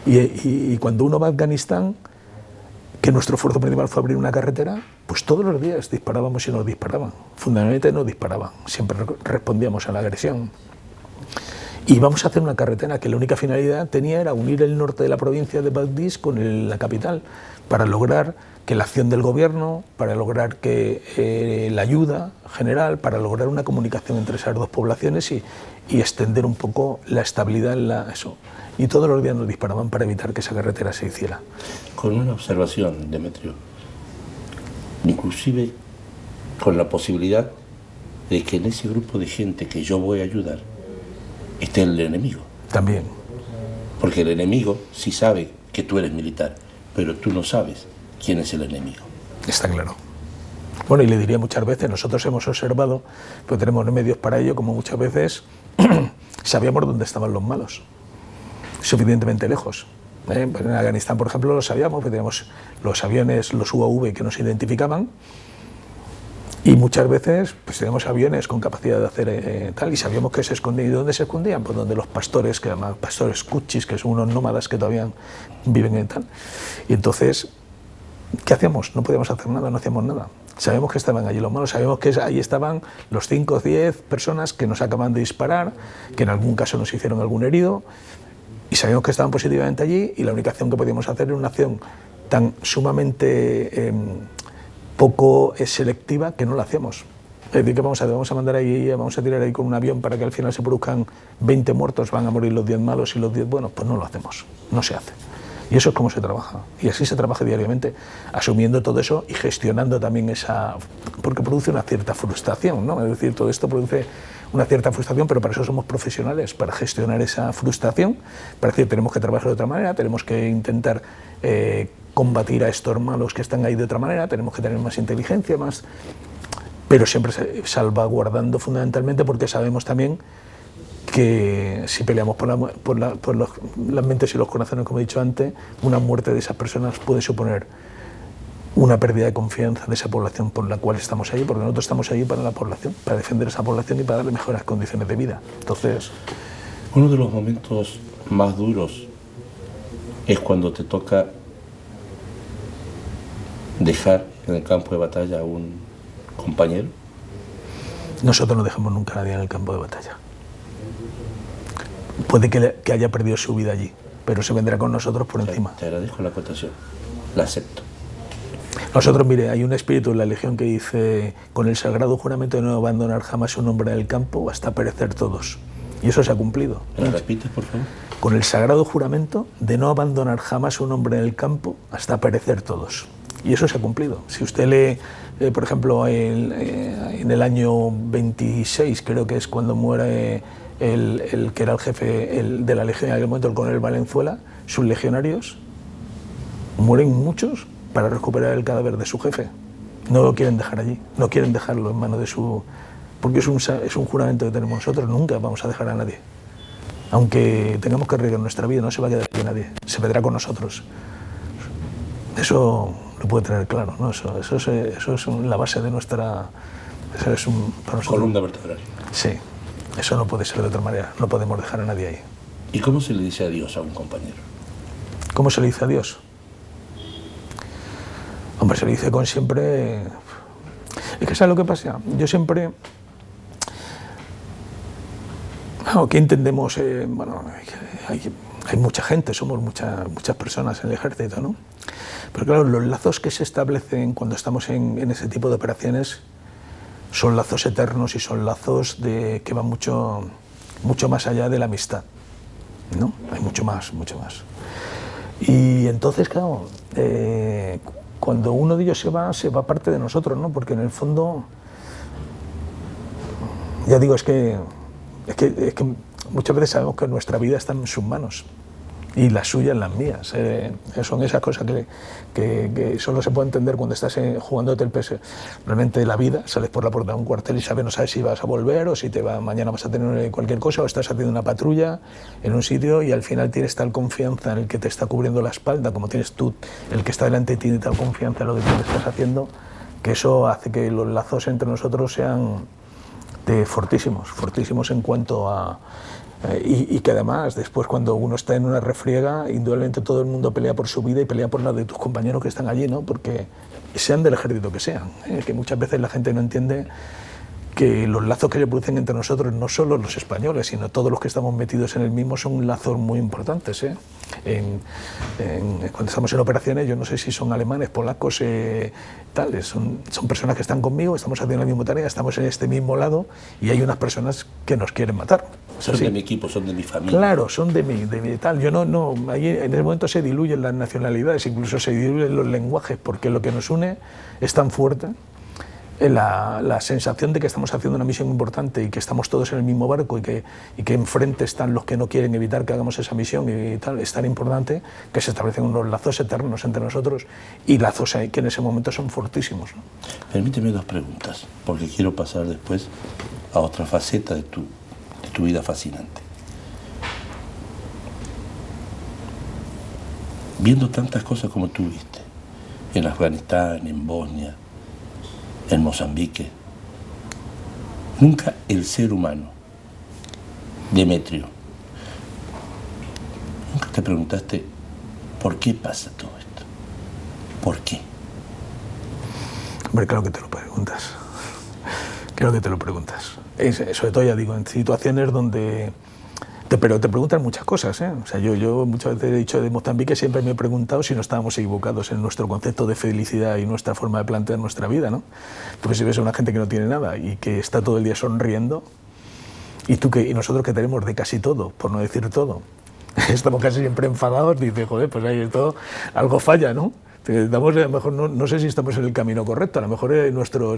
Y cuando uno va a Afganistán, que nuestro esfuerzo principal fue abrir una carretera, pues todos los días disparábamos y nos disparaban. Fundamentalmente nos disparaban. Siempre respondíamos a la agresión. Y vamos a hacer una carretera que la única finalidad tenía era unir el norte de la provincia de Bagdís con la capital, para lograr que la acción del gobierno, para lograr que la ayuda general, para lograr una comunicación entre esas dos poblaciones y extender un poco la estabilidad en eso. y todos los días nos disparaban para evitar que esa carretera se hiciera. Con una observación, Demetrio, inclusive con la posibilidad de que en ese grupo de gente que yo voy a ayudar esté el enemigo. También. Porque el enemigo sí sabe que tú eres militar, pero tú no sabes quién es el enemigo. Está claro. Bueno, y le diría muchas veces, nosotros hemos observado, pero tenemos medios para ello, como muchas veces sabíamos dónde estaban los malos, suficientemente lejos. Pues en Afganistán, por ejemplo, lo sabíamos, que teníamos los aviones, los UAV que nos identificaban, y muchas veces pues teníamos aviones con capacidad de hacer tal, y sabíamos que se escondían. ¿Y dónde se escondían? Pues donde los pastores, que llaman pastores cuchis, que son unos nómadas que todavía viven en tal. Y entonces, ¿qué hacíamos? No podíamos hacer nada, no hacíamos nada. Sabemos que estaban allí los malos, sabemos que ahí estaban los 5 o 10 personas que nos acaban de disparar, que en algún caso nos hicieron algún herido, y sabemos que estaban positivamente allí, y la única acción que podíamos hacer era una acción tan sumamente poco selectiva que no la hacemos. Es decir, que vamos a mandar ahí, vamos a tirar ahí con un avión para que al final se produzcan 20 muertos, van a morir los 10 malos y los 10 buenos. Pues no lo hacemos, no se hace. Y eso es como se trabaja. Y así se trabaja diariamente, asumiendo todo eso y gestionando también esa... porque produce una cierta frustración, ¿no? Es decir, todo esto produce una cierta frustración, pero para eso somos profesionales, para gestionar esa frustración, para decir, tenemos que trabajar de otra manera, tenemos que intentar combatir a estos malos que están ahí de otra manera, tenemos que tener más inteligencia, más... pero siempre salvaguardando fundamentalmente, porque sabemos también que si peleamos por las mentes y los corazones, como he dicho antes, una muerte de esas personas puede suponer una pérdida de confianza de esa población por la cual estamos ahí, porque nosotros estamos ahí para la población, para defender esa población y para darle mejores condiciones de vida. Entonces, uno de los momentos más duros es cuando te toca dejar en el campo de batalla a un compañero. Nosotros no dejamos nunca a nadie en el campo de batalla. Puede que haya perdido su vida allí, pero se vendrá con nosotros por encima. Te agradezco la acotación, la acepto. Nosotros, mire, hay un espíritu en la Legión que dice: con el sagrado juramento de no abandonar jamás un hombre en el campo hasta perecer todos. Y eso se ha cumplido. ¿Me lo repites, por favor? Con el sagrado juramento de no abandonar jamás un hombre en el campo hasta perecer todos. Y eso se ha cumplido. Si usted lee, por ejemplo, en el año 26, creo que es cuando muere el que era el jefe de la Legión en aquel momento, el coronel Valenzuela, sus legionarios, mueren muchos para recuperar el cadáver de su jefe. No lo quieren dejar allí, no quieren dejarlo en manos de su... porque es un juramento que tenemos nosotros, nunca vamos a dejar a nadie. Aunque tengamos que arriesgar nuestra vida, no se va a quedar aquí nadie, se vendrá con nosotros. Eso lo puede tener claro, ¿no? Eso es la base de nuestra... Eso es para nosotros, columna vertebral. Sí, eso no puede ser de otra manera, no podemos dejar a nadie ahí. ¿Y cómo se le dice adiós a un compañero? ¿Cómo se le dice adiós? Hombre, se le dice con siempre... Es que ¿sabes lo que pasa? Yo siempre... Bueno, ¿qué entendemos? Bueno, hay mucha gente, somos muchas personas en el ejército, ¿no? Pero claro, los lazos que se establecen cuando estamos en ese tipo de operaciones son lazos eternos y son lazos que van mucho más allá de la amistad, ¿no? Hay mucho más. Y entonces, claro, cuando uno de ellos se va parte de nosotros, ¿no? Porque en el fondo, ya digo, es que muchas veces sabemos que nuestra vida está en sus manos y las suyas las mías. Son esas cosas que solo se puede entender cuando estás jugándote el PS. Realmente la vida, sales por la puerta de un cuartel y no sabes si vas a volver o si mañana vas a tener cualquier cosa, o estás haciendo una patrulla en un sitio y al final tienes tal confianza en el que te está cubriendo la espalda, como tienes tú, el que está delante de ti, tal confianza en lo que tú estás haciendo, que eso hace que los lazos entre nosotros sean fortísimos en cuanto a... y que además, después cuando uno está en una refriega, indudablemente todo el mundo pelea por su vida y pelea por la de tus compañeros que están allí, ¿no? Porque sean del ejército que sean, que muchas veces la gente no entiende que los lazos que se producen entre nosotros, no solo los españoles, sino todos los que estamos metidos en el mismo, son lazos muy importantes, cuando estamos en operaciones, yo no sé si son alemanes, polacos, tales, son personas que están conmigo, estamos haciendo la misma tarea, estamos en este mismo lado y hay unas personas que nos quieren matar. Son de mi equipo, son de mi familia. Claro, son de mí tal. Yo ahí en ese momento se diluyen las nacionalidades, incluso se diluyen los lenguajes, porque lo que nos une es tan fuerte. La sensación de que estamos haciendo una misión importante y que estamos todos en el mismo barco y que enfrente están los que no quieren evitar que hagamos esa misión y tal, es tan importante que se establecen unos lazos eternos entre nosotros y lazos que en ese momento son fortísimos, ¿no? Permíteme 2 preguntas, porque quiero pasar después a otra faceta de tu vida fascinante. Viendo tantas cosas como tú viste, en Afganistán, en Bosnia, en Mozambique, nunca el ser humano, Demetrio, nunca te preguntaste por qué pasa todo esto, por qué. Hombre, claro que te lo preguntas, claro que te lo preguntas. Sobre todo, ya digo, en situaciones donde... Pero te preguntan muchas cosas, ¿eh? O sea, yo muchas veces he dicho de Mozambique, siempre me he preguntado si no estábamos equivocados en nuestro concepto de felicidad y nuestra forma de plantear nuestra vida, ¿no? Porque si ves a una gente que no tiene nada y que está todo el día sonriendo, y nosotros que tenemos de casi todo, por no decir todo, estamos casi siempre enfadados, dices, joder, pues ahí todo, algo falla, ¿no? Estamos, a lo mejor no sé si estamos en el camino correcto, a lo mejor nuestro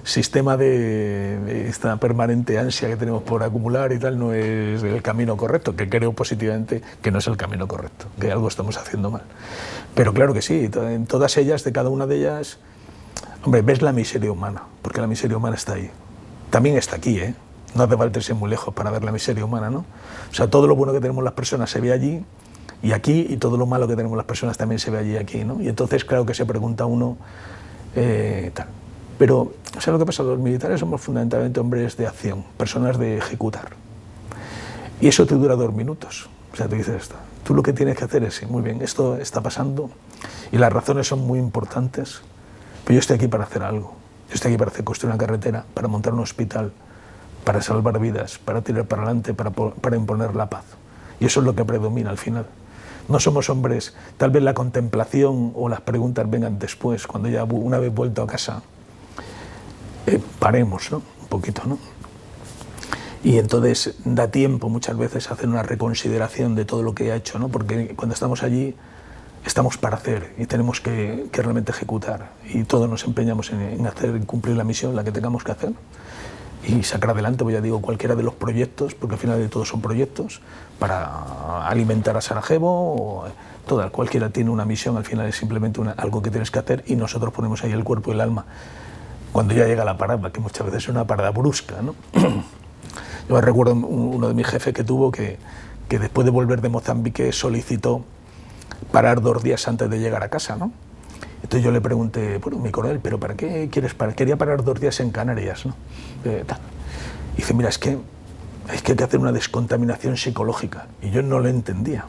sistema de esta permanente ansia que tenemos por acumular y tal no es el camino correcto, que creo positivamente que no es el camino correcto, que algo estamos haciendo mal. Pero claro que sí, en todas ellas, de cada una de ellas, hombre, ves la miseria humana, porque la miseria humana está ahí. También está aquí, ¿eh? No hace falta irse muy lejos para ver la miseria humana, ¿no? O sea, todo lo bueno que tenemos las personas se ve allí, y aquí, y todo lo malo que tenemos las personas también se ve allí y aquí, ¿no? Y entonces, claro que se pregunta uno, tal. Pero, o sea, lo que pasa, los militares somos fundamentalmente hombres de acción, personas de ejecutar. Y eso te dura 2 minutos. O sea, tú dices esto. Tú lo que tienes que hacer es, sí, muy bien, esto está pasando, y las razones son muy importantes, pero yo estoy aquí para hacer algo. Yo estoy aquí para construir una carretera, para montar un hospital, para salvar vidas, para tirar para adelante, para imponer la paz. Y eso es lo que predomina al final. No somos hombres, tal vez la contemplación o las preguntas vengan después, cuando ya una vez vuelto a casa, paremos, ¿no? Un poquito, ¿no? Y entonces da tiempo muchas veces a hacer una reconsideración de todo lo que ha hecho, ¿no? Porque cuando estamos allí estamos para hacer y tenemos que realmente ejecutar, y todos nos empeñamos en cumplir la misión, la que tengamos que hacer, y sacar adelante, pues ya digo, cualquiera de los proyectos, porque al final de todos son proyectos, para alimentar a Sarajevo, cualquiera tiene una misión, al final es simplemente algo que tienes que hacer, y nosotros ponemos ahí el cuerpo y el alma. Cuando ya llega la parada, que muchas veces es una parada brusca, ¿no? Yo me recuerdo uno de mis jefes que tuvo que después de volver de Mozambique solicitó parar 2 días antes de llegar a casa, ¿no? Entonces yo le pregunté, bueno, mi coronel, ¿pero para qué quieres parar? Quería parar 2 días en Canarias, ¿no? Y dice, mira, es que hay que hacer una descontaminación psicológica. Y yo no lo entendía.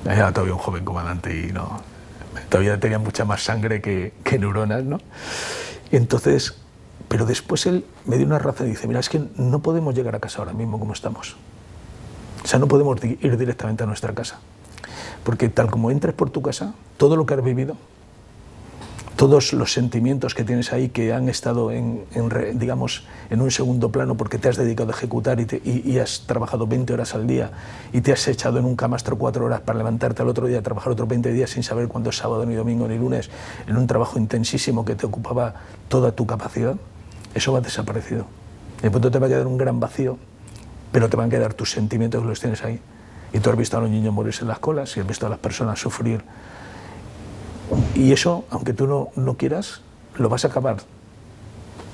Era todavía un joven comandante y no, todavía tenía mucha más sangre que neuronas, ¿no? Entonces, pero después él me dio una razón y dice, mira, es que no podemos llegar a casa ahora mismo como estamos. O sea, no podemos ir directamente a nuestra casa. Porque tal como entres por tu casa, todo lo que has vivido, todos los sentimientos que tienes ahí que han estado digamos, en un segundo plano porque te has dedicado a ejecutar y has trabajado 20 horas al día y te has echado en un camastro 4 horas para levantarte al otro día, trabajar otros 20 días sin saber cuándo es sábado, ni domingo, ni lunes, en un trabajo intensísimo que te ocupaba toda tu capacidad, eso va desaparecido. De pronto te va a quedar un gran vacío, pero te van a quedar tus sentimientos que los tienes ahí. Y tú has visto a los niños morirse en las colas y has visto a las personas sufrir. Y eso, aunque tú no quieras, lo vas a acabar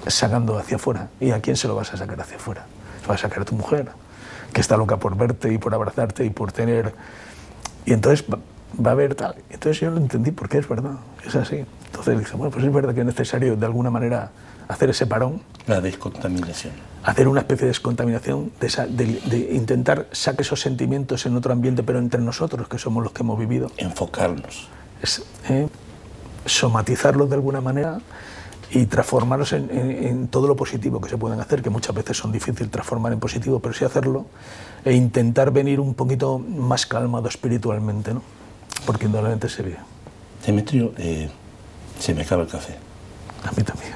sacando hacia afuera. ¿Y a quién se lo vas a sacar hacia afuera? Se lo vas a sacar a tu mujer, que está loca por verte y por abrazarte y por tener... Y entonces va a haber tal. Entonces yo lo entendí porque es verdad, es así. Entonces dije, bueno, pues es verdad que es necesario de alguna manera hacer ese parón. La descontaminación. Hacer una especie de descontaminación, de intentar sacar esos sentimientos en otro ambiente, pero entre nosotros, que somos los que hemos vivido. Enfocarnos. Somatizarlos de alguna manera y transformarlos en todo lo positivo que se pueden hacer, que muchas veces son difíciles transformar en positivo, pero sí hacerlo, e intentar venir un poquito más calmado espiritualmente, ¿no? Porque indudablemente se vive. Demetrio, se me acaba el café. A mí también.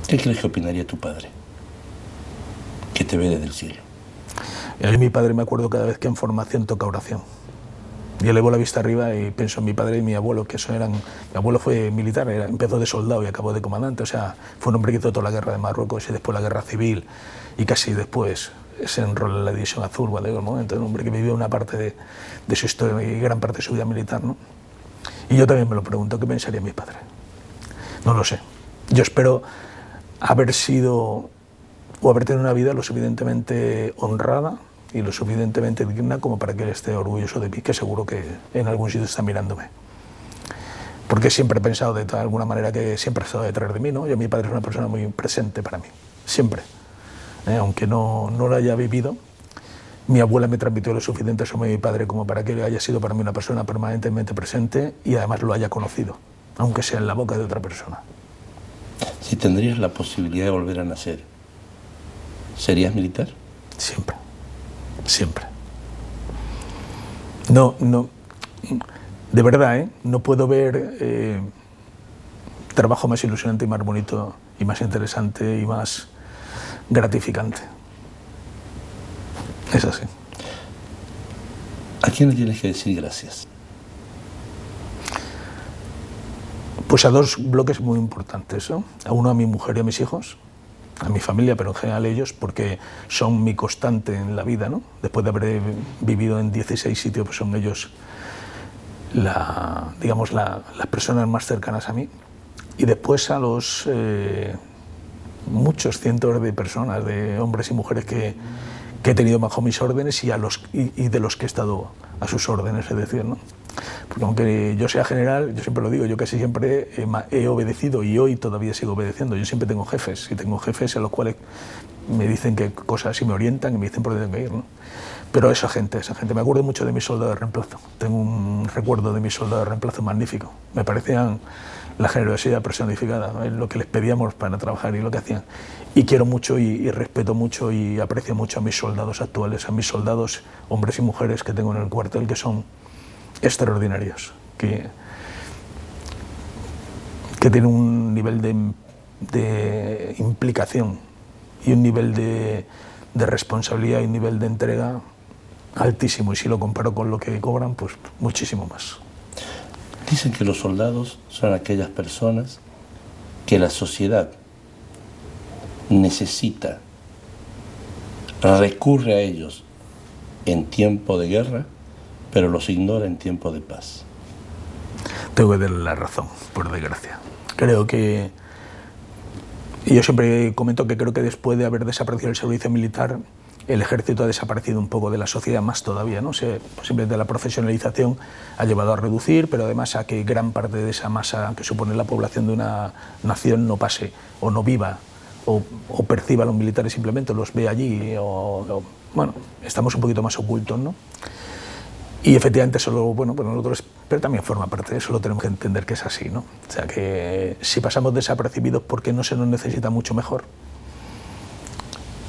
¿Qué crees que opinaría tu padre, que te ve desde el cielo? A mí mi padre, me acuerdo cada vez que en formación toca oración. Y elevo la vista arriba y pienso en mi padre y mi abuelo, que eso eran... Mi abuelo fue militar, empezó de soldado y acabó de comandante, o sea, fue un hombre que hizo toda la guerra de Marruecos y después la guerra civil, y casi después se enrola en la División Azul, cuando llegó el momento, un hombre que vivió una parte de su historia y gran parte de su vida militar, ¿no? Y yo también me lo pregunto, ¿qué pensaría mi padre? No lo sé. Yo espero haber sido o haber tenido una vida lo suficientemente honrada y lo suficientemente digna como para que él esté orgulloso de mí, que seguro que en algún sitio está mirándome. Porque siempre he pensado de alguna manera que siempre ha estado detrás de mí, ¿no? Yo, mi padre es una persona muy presente para mí, siempre. Aunque no lo haya vivido, mi abuela me transmitió lo suficiente sobre mi padre como para que él haya sido para mí una persona permanentemente presente y además lo haya conocido, aunque sea en la boca de otra persona. Si tendrías la posibilidad de volver a nacer, ¿serías militar? Siempre. Siempre. No, de verdad, no puedo ver trabajo más ilusionante y más bonito y más interesante y más gratificante. Es así. ¿A quién le tienes que decir gracias? Pues a dos bloques muy importantes, ¿no? A uno, a mi mujer y a mis hijos, a mi familia, pero en general ellos, porque son mi constante en la vida, ¿no? Después de haber vivido en 16 sitios, pues son ellos las personas más cercanas a mí. Y después a los muchos cientos de personas, de hombres y mujeres que he tenido bajo mis órdenes y de los que he estado a sus órdenes, es decir, ¿no? Porque aunque yo sea general, yo siempre lo digo, yo casi siempre he obedecido y hoy todavía sigo obedeciendo. Yo siempre tengo jefes y tengo jefes a los cuales me dicen qué cosas y me orientan y me dicen por dónde tengo que ir, ¿no? Pero esa gente, me acuerdo mucho de mis soldados de reemplazo. Tengo un recuerdo de mis soldados de reemplazo magnífico. Me parecían la generosidad personificada, ¿no? Es lo que les pedíamos para trabajar y lo que hacían. Y quiero mucho y respeto mucho y aprecio mucho a mis soldados actuales, a mis soldados, hombres y mujeres que tengo en el cuartel, que son extraordinarios, que tienen un nivel de implicación y un nivel de responsabilidad y un nivel de entrega altísimo, y si lo comparo con lo que cobran, pues muchísimo más. Dicen que los soldados son aquellas personas que la sociedad necesita, recurre a ellos en tiempo de guerra, pero los ignora en tiempo de paz. Tengo que darle la razón, por desgracia. Creo que... Y yo siempre comento que creo que después de haber desaparecido el servicio militar, el ejército ha desaparecido un poco de la sociedad, más todavía, ¿no? Simplemente la profesionalización ha llevado a reducir, pero además a que gran parte de esa masa que supone la población de una nación no pase o no viva o perciba a los militares, simplemente los ve allí bueno, estamos un poquito más ocultos, ¿no? Y efectivamente solo, bueno, pues nosotros, pero también forma parte de eso, lo tenemos que entender que es así, ¿no? O sea que si pasamos desapercibidos porque no se nos necesita mucho mejor,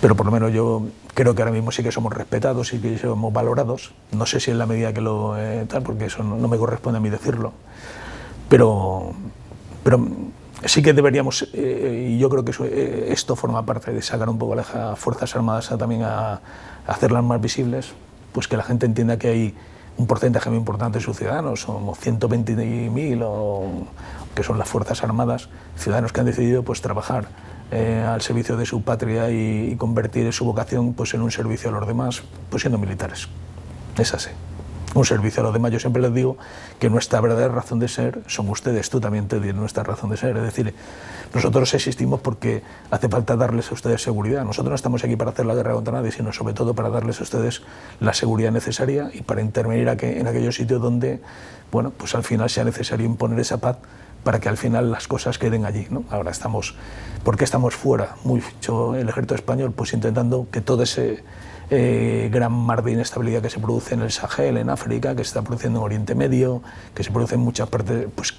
pero por lo menos yo creo que ahora mismo sí que somos respetados y que somos valorados, no sé si en la medida que lo tal, porque eso no me corresponde a mí decirlo, pero sí que deberíamos, y yo creo que esto forma parte de sacar un poco a las Fuerzas Armadas también a hacerlas más visibles, pues que la gente entienda que hay un porcentaje muy importante de sus ciudadanos, somos 120.000 que son las Fuerzas Armadas, ciudadanos que han decidido pues trabajar al servicio de su patria y convertir su vocación pues en un servicio a los demás, pues siendo militares. Es así. Un servicio a los demás. Yo siempre les digo que nuestra verdadera razón de ser son ustedes, tú también te tienes nuestra razón de ser. Es decir, nosotros existimos porque hace falta darles a ustedes seguridad. Nosotros no estamos aquí para hacer la guerra contra nadie, sino sobre todo para darles a ustedes la seguridad necesaria y para intervenir en aquellos sitios donde, bueno, pues al final sea necesario imponer esa paz para que al final las cosas queden allí, ¿no? Ahora ¿por qué estamos fuera? Mucho el ejército español, pues intentando que todo ese gran mar de inestabilidad que se produce en el Sahel, en África, que se está produciendo en Oriente Medio, que se produce en muchas partes, pues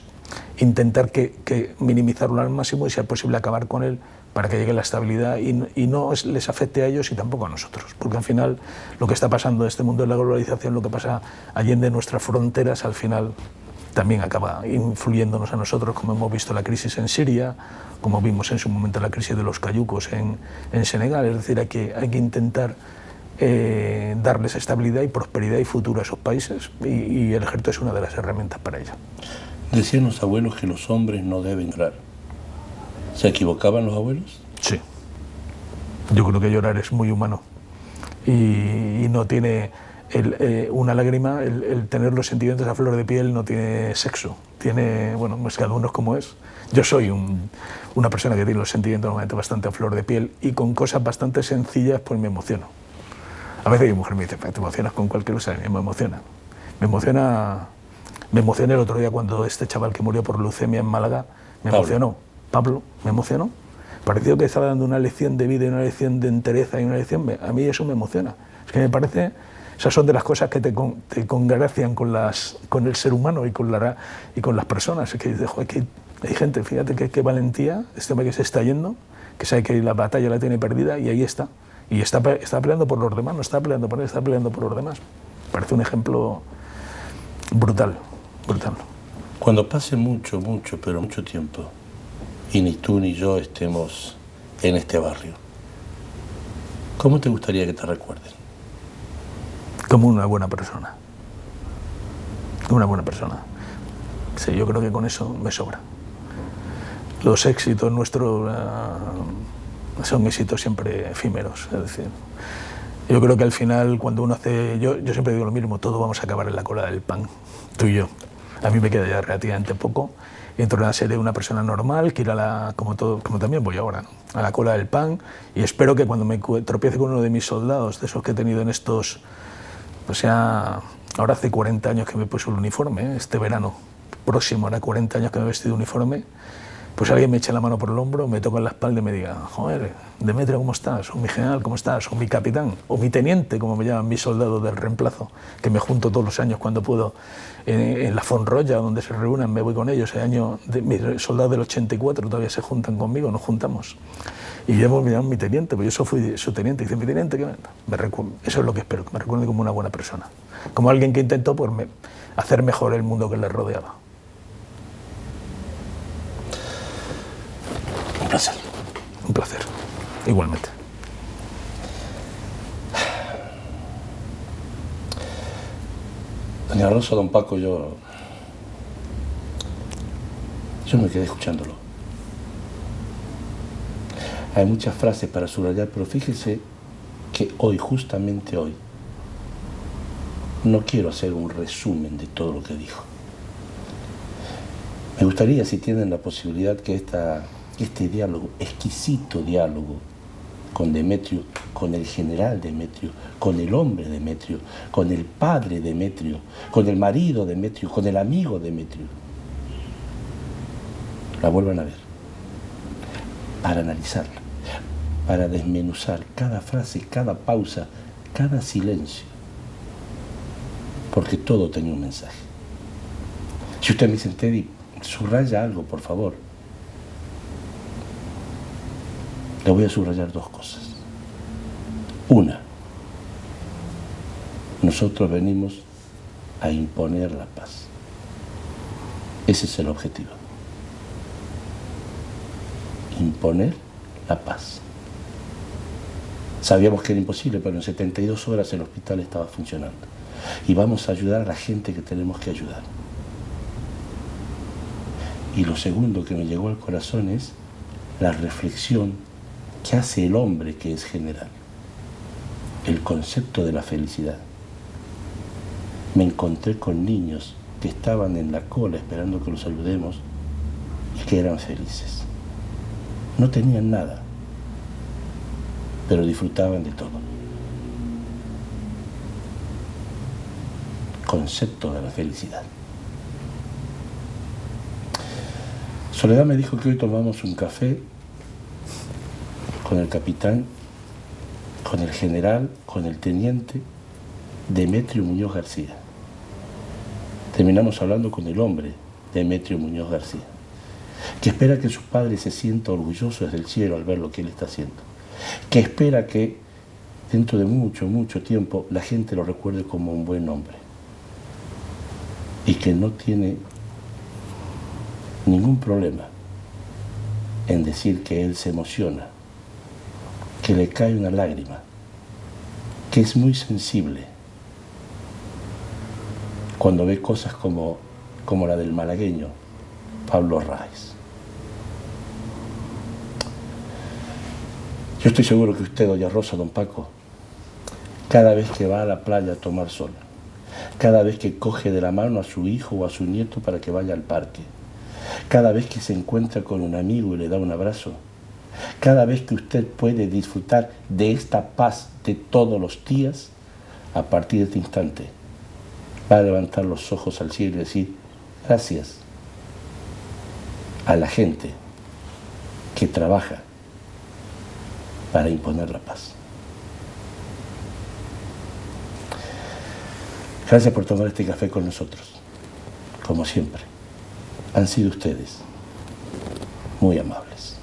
intentar que minimizarlo al máximo y, si es posible, acabar con él para que llegue la estabilidad y no les afecte a ellos y tampoco a nosotros. Porque al final lo que está pasando en este mundo de la globalización, lo que pasa allende nuestras fronteras, al final también acaba influyéndonos a nosotros, como hemos visto la crisis en Siria, como vimos en su momento la crisis de los cayucos en Senegal. Es decir, hay que intentar darles estabilidad y prosperidad y futuro a esos países, y el ejército es una de las herramientas para ello. Decían los abuelos que los hombres no deben llorar. ¿Se equivocaban los abuelos? Sí. Yo creo que llorar es muy humano y no tiene una lágrima, el tener los sentimientos a flor de piel no tiene sexo. Tiene, bueno, pues cada uno es como es. Yo soy una persona que tiene los sentimientos normalmente bastante a flor de piel y con cosas bastante sencillas pues me emociono. A veces mi mujer me dice, ¿te emocionas con cualquier cosa? Me emociona. Me emocioné el otro día cuando este chaval que murió por leucemia en Málaga me emocionó. Pablo, me emocionó. Pareció que estaba dando una lección de vida y una lección de entereza y una lección. A mí eso me emociona. Es que me parece, esas son de las cosas que te congracian con el ser humano y con las personas. Es que dices, joder, que hay gente, fíjate qué valentía, este hombre que se está yendo, que sabe que la batalla la tiene perdida y ahí está. Y está peleando por los demás, no está peleando por él, está peleando por los demás. Parece un ejemplo brutal, brutal. Cuando pase mucho tiempo y ni tú ni yo estemos en este barrio, ¿cómo te gustaría que te recuerden? Como una buena persona. Una buena persona. Sí, yo creo que con eso me sobra. Los éxitos nuestros son éxitos siempre efímeros. Es decir, yo creo que al final, cuando uno hace... Yo siempre digo lo mismo, todos vamos a acabar en la cola del pan, tú y yo. A mí me queda ya relativamente poco. Y entonces seré una persona normal que irá como también voy ahora, ¿no?, a la cola del pan, y espero que cuando me tropiece con uno de mis soldados, de esos que he tenido en estos, o sea, ahora hace 40 años que me he puesto el uniforme, este verano próximo hará 40 años que me he vestido uniforme, pues alguien me eche la mano por el hombro, me toca en la espalda y me diga, joder, Demetrio, ¿cómo estás? O mi general, ¿cómo estás? O mi capitán, o mi teniente, como me llaman mis soldados del reemplazo, que me junto todos los años cuando puedo en la Fonroya, donde se reúnen, me voy con ellos. El año de mis soldados del 84 todavía se juntan conmigo, nos juntamos. Y me llaman mi teniente, pues yo fui su teniente. Y dice, mi teniente, ¿qué? Eso es lo que espero, que me recuerde como una buena persona. Como alguien que intentó pues, hacer mejor el mundo que le rodeaba. Un placer. Un placer, igualmente. Doña Rosa, don Paco, yo me quedé escuchándolo. Hay muchas frases para subrayar, pero fíjese que hoy, justamente hoy, no quiero hacer un resumen de todo lo que dijo. Me gustaría, si tienen la posibilidad, que este diálogo, exquisito diálogo con Demetrio, con el general Demetrio, con el hombre Demetrio, con el padre Demetrio, con el marido Demetrio, con el amigo Demetrio, la vuelvan a ver, para analizarla, para desmenuzar cada frase, cada pausa, cada silencio, porque todo tenía un mensaje. Si usted me dice, Teddy, subraya algo, por favor, le voy a subrayar dos cosas. Una, nosotros venimos a imponer la paz. Ese es el objetivo. Imponer la paz. Sabíamos que era imposible, pero en 72 horas el hospital estaba funcionando. Y vamos a ayudar a la gente que tenemos que ayudar. Y lo segundo que me llegó al corazón es la reflexión que hace el hombre que es general. El concepto de la felicidad. Me encontré con niños que estaban en la cola esperando que los ayudemos y que eran felices. No tenían nada, pero disfrutaban de todo. Concepto de la felicidad. Soledad me dijo que hoy tomamos un café con el capitán, con el general, con el teniente Demetrio Muñoz García. Terminamos hablando con el hombre, Demetrio Muñoz García, que espera que su padre se sienta orgulloso desde el cielo al ver lo que él está haciendo, que espera que dentro de mucho, mucho tiempo la gente lo recuerde como un buen hombre y que no tiene ningún problema en decir que él se emociona, que le cae una lágrima, que es muy sensible cuando ve cosas como la del malagueño Pablo Arraiz. Yo estoy seguro que usted, doña Rosa, don Paco, cada vez que va a la playa a tomar sol, cada vez que coge de la mano a su hijo o a su nieto para que vaya al parque, cada vez que se encuentra con un amigo y le da un abrazo, cada vez que usted puede disfrutar de esta paz de todos los días, a partir de este instante, va a levantar los ojos al cielo y decir gracias a la gente que trabaja para imponer la paz. Gracias por tomar este café con nosotros. Como siempre, han sido ustedes muy amables.